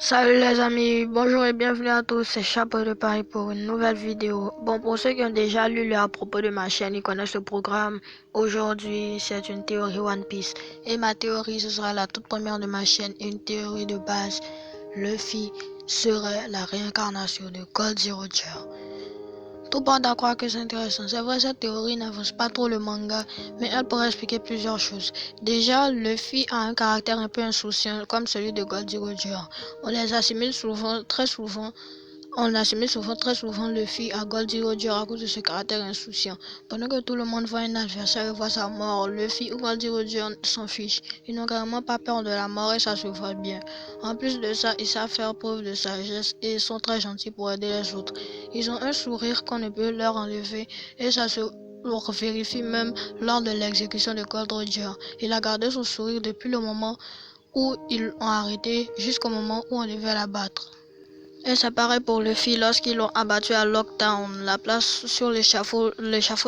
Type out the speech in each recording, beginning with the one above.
Salut les amis, bonjour et bienvenue à tous, c'est Chapeau de Paris pour une nouvelle vidéo. Bon, pour ceux qui ont déjà lu le à propos de ma chaîne, ils connaissent le programme. Aujourd'hui, c'est une théorie One Piece. Et ma théorie, ce sera la toute première de ma chaîne, une théorie de base. Luffy serait la réincarnation de Goldie Roger. Tout porte à croire que c'est intéressant. C'est vrai, cette théorie n'avance pas trop le manga, mais elle pourrait expliquer plusieurs choses. Déjà, Luffy a un caractère un peu insouciant, comme celui de Goldie Roger. On les assimile souvent, très souvent, très souvent Luffy à Goldie Roger à cause de ce caractère insouciant. Pendant que tout le monde voit un adversaire et voit sa mort, Luffy ou Goldie Roger s'en fichent. Ils n'ont carrément pas peur de la mort et ça se voit bien. En plus de ça, ils savent faire preuve de sagesse et sont très gentils pour aider les autres. Ils ont un sourire qu'on ne peut leur enlever et ça se vérifie même lors de l'exécution de Gold Roger. Il a gardé son sourire depuis le moment où ils l'ont arrêté jusqu'au moment où on devait l'abattre. Et c'est pareil pour Luffy lorsqu'ils l'ont abattu à Lockdown, la place sur l'échafaud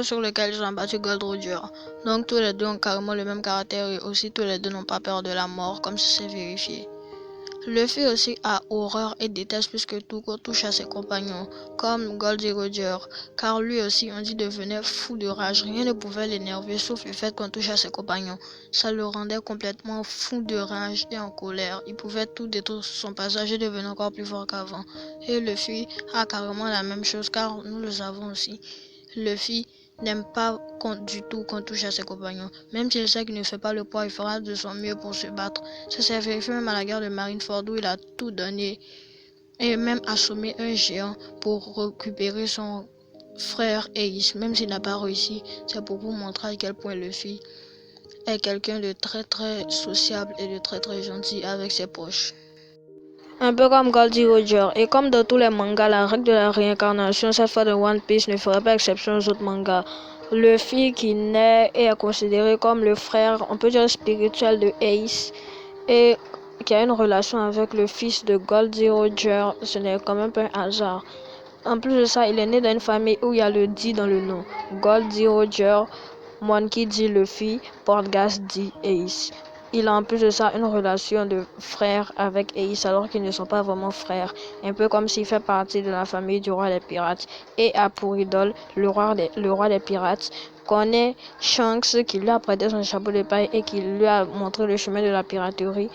sur lequel ils ont abattu Gold Roger. Donc tous les deux ont carrément le même caractère et aussi tous les deux n'ont pas peur de la mort comme ça s'est vérifié. Luffy aussi a horreur et déteste plus que tout qu'on touche à ses compagnons, comme Goldie Roger, car lui aussi on dit devenait fou de rage, rien ne pouvait l'énerver sauf le fait qu'on touche à ses compagnons. Ça le rendait complètement fou de rage et en colère, il pouvait tout détruire sur son passage et devenir encore plus fort qu'avant. Et Luffy a carrément la même chose car nous le savons aussi. Luffy n'aime pas du tout qu'on touche à ses compagnons. Même s'il sait qu'il ne fait pas le poids, il fera de son mieux pour se battre. Ça s'est vérifié même à la guerre de Marineford où il a tout donné et même assommé un géant pour récupérer son frère Ace. Même s'il n'a pas réussi, c'est pour vous montrer à quel point Luffy est quelqu'un de très sociable et de très gentil avec ses proches. Un peu comme Goldie Roger, et comme dans tous les mangas, la règle de la réincarnation, cette fois de One Piece, ne ferait pas exception aux autres mangas. Luffy qui naît et est considéré comme le frère, on peut dire spirituel de Ace, et qui a une relation avec le fils de Goldie Roger, ce n'est quand même pas un hasard. En plus de ça, il est né dans une famille où il y a le D dans le nom. Goldie Roger, Monkey D. Luffy, Portgas D. Ace. Il a en plus de ça une relation de frère avec Ace alors qu'ils ne sont pas vraiment frères. Un peu comme s'il fait partie de la famille du roi des pirates. Et a pour idole le roi des pirates, connaît Shanks qui lui a prêté son chapeau de paille et qui lui a montré le chemin de la piraterie.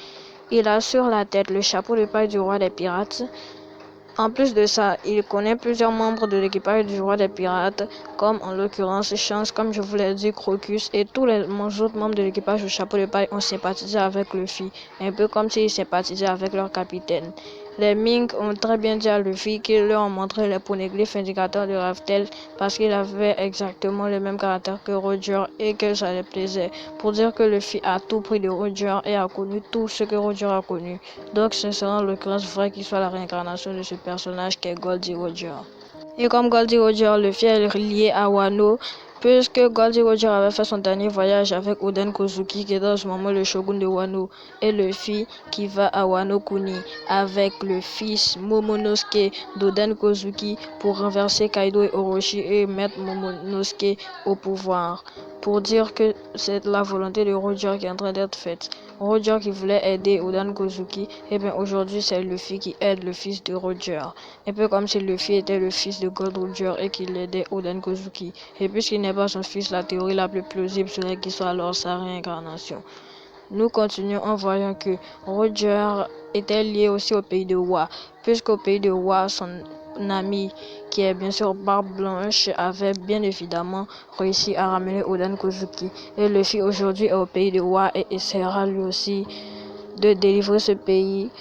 Il a sur la tête le chapeau de paille du roi des pirates. En plus de ça, il connaît plusieurs membres de l'équipage du roi des pirates, comme en l'occurrence Shanks, comme je vous l'ai dit, Crocus, et tous les autres membres de l'équipage du chapeau de paille ont sympathisé avec Luffy, un peu comme s'ils sympathisaient avec leur capitaine. Les Mink ont très bien dit à Luffy qu'ils leur ont montré les poneglyphes indicateurs de Raftel parce qu'il avait exactement le même caractère que Roger et que ça les plaisait, pour dire que Luffy a tout pris de Roger et a connu tout ce que Roger a connu. Donc ce sera en l'occurrence vrai qu'il soit la réincarnation de ce personnage qu'est Goldie Roger. Et comme Goldie Roger, Luffy est lié à Wano, puisque Goldie Roger avait fait son dernier voyage avec Oden Kozuki, qui est dans ce moment le shogun de Wano, et Luffy qui va à Wano Kuni avec le fils Momonosuke d'Oden Kozuki pour renverser Kaido et Orochi et mettre Momonosuke au pouvoir. Pour dire que c'est la volonté de Roger qui est en train d'être faite. Roger qui voulait aider Oden Kozuki, et bien aujourd'hui c'est Luffy qui aide le fils de Roger. Un peu comme si Luffy était le fils de Gold Roger et qu'il aidait Oden Kozuki. Et puisqu'il n'est pas son fils, la théorie la plus plausible serait qu'il soit alors sa réincarnation. Nous continuons en voyant que Roger était lié aussi au pays de Wa, puisqu'au pays de Wa, son ami, qui est bien sûr Barbe Blanche, avait bien évidemment réussi à ramener Oden Kozuki. Et Luffy aujourd'hui est au pays de Wa et essaiera lui aussi de délivrer ce pays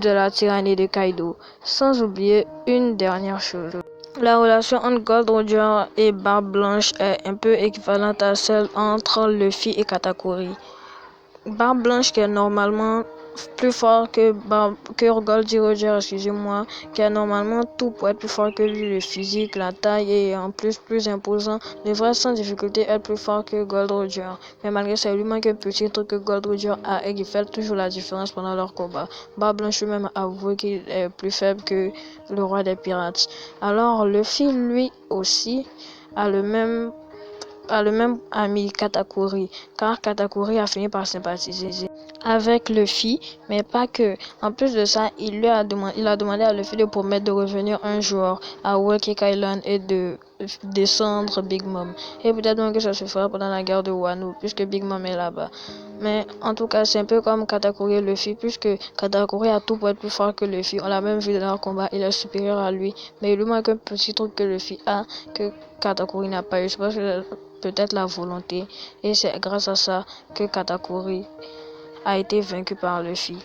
de la tyrannie de Kaido. Sans oublier une dernière chose. La relation entre Gold Roger et Barbe Blanche est un peu équivalente à celle entre Luffy et Katakuri. Barbe Blanche qui est normalement plus fort que Goldie Roger, excusez-moi, qui a normalement tout pour être plus fort que lui, le physique, la taille et en plus imposant, devrait sans difficulté être plus fort que Gold Roger. Mais malgré ça, il lui manque un petit truc que Gold Roger a et qui fait toujours la différence pendant leur combat. Barbe Blanche lui-même a avoué qu'il est plus faible que le roi des pirates. Alors Luffy lui aussi a le même ami Katakuri, car Katakuri a fini par sympathiser avec Luffy, mais pas que. En plus de ça, il a demandé à Luffy de promettre de revenir un jour à Whole Cake Island et de descendre Big Mom. Et peut-être même que ça se fera pendant la guerre de Wano, puisque Big Mom est là-bas. Mais en tout cas, c'est un peu comme Katakuri et Luffy, puisque Katakuri a tout pour être plus fort que Luffy. On l'a même vu dans leur combat, il est supérieur à lui. Mais il lui manque un petit truc que Luffy a, que Katakuri n'a pas eu. Je pense que peut-être la volonté. Et c'est grâce à ça que Katakuri a été vaincu par Luffy.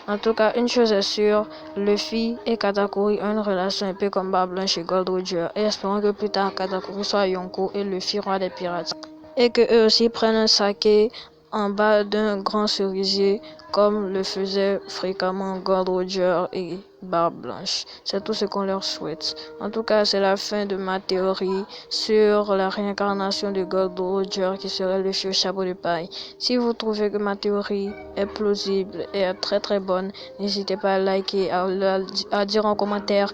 En tout cas, une chose est sûre, Luffy et Katakuri ont une relation un peu comme Barbe Blanche et Gold Roger, et espérons que plus tard Katakuri soit Yonko et Luffy roi des pirates, et que eux aussi prennent un saké en bas d'un grand cerisier comme le faisaient fréquemment Gold Roger et Barbe Blanche. C'est tout ce qu'on leur souhaite. En tout cas, c'est la fin de ma théorie sur la réincarnation de Gold Roger qui serait le vieux chapeau de paille. Si vous trouvez que ma théorie est plausible et est très bonne, n'hésitez pas à liker, à dire en commentaire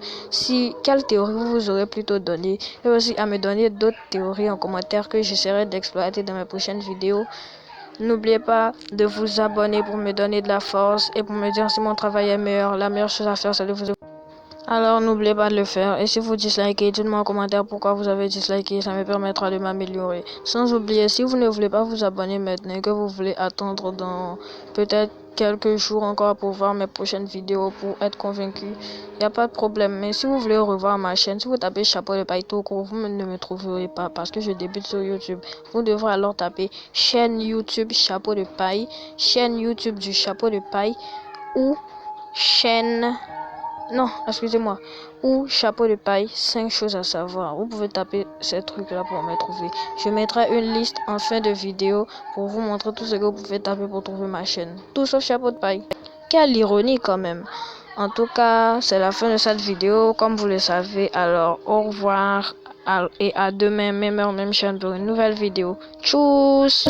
quelle théorie vous aurez plutôt donné, et aussi à me donner d'autres théories en commentaire que j'essaierai d'exploiter dans mes prochaines vidéos. N'oubliez pas de vous abonner pour me donner de la force et pour me dire si mon travail est meilleur. La meilleure chose à faire, c'est de vous abonner. Alors n'oubliez pas de le faire. Et si vous dislikez, dites-moi en commentaire pourquoi vous avez disliké. Ça me permettra de m'améliorer. Sans oublier, si vous ne voulez pas vous abonner maintenant et que vous voulez attendre dans peut-être quelques jours encore pour voir mes prochaines vidéos, pour être convaincu, il n'y a pas de problème. Mais si vous voulez revoir ma chaîne, si vous tapez chapeau de paille tout court, vous ne me trouverez pas parce que je débute sur YouTube. Vous devrez alors taper chaîne YouTube chapeau de paille, chaîne YouTube du chapeau de paille ou chaîne... Non, excusez-moi. Ou chapeau de paille, 5 choses à savoir. Vous pouvez taper ces trucs-là pour me trouver. Je mettrai une liste en fin de vidéo pour vous montrer tout ce que vous pouvez taper pour trouver ma chaîne. Tout sauf chapeau de paille. Quelle ironie quand même. En tout cas, c'est la fin de cette vidéo, comme vous le savez. Alors, au revoir et à demain, même heure, même chaîne pour une nouvelle vidéo. Tchuss!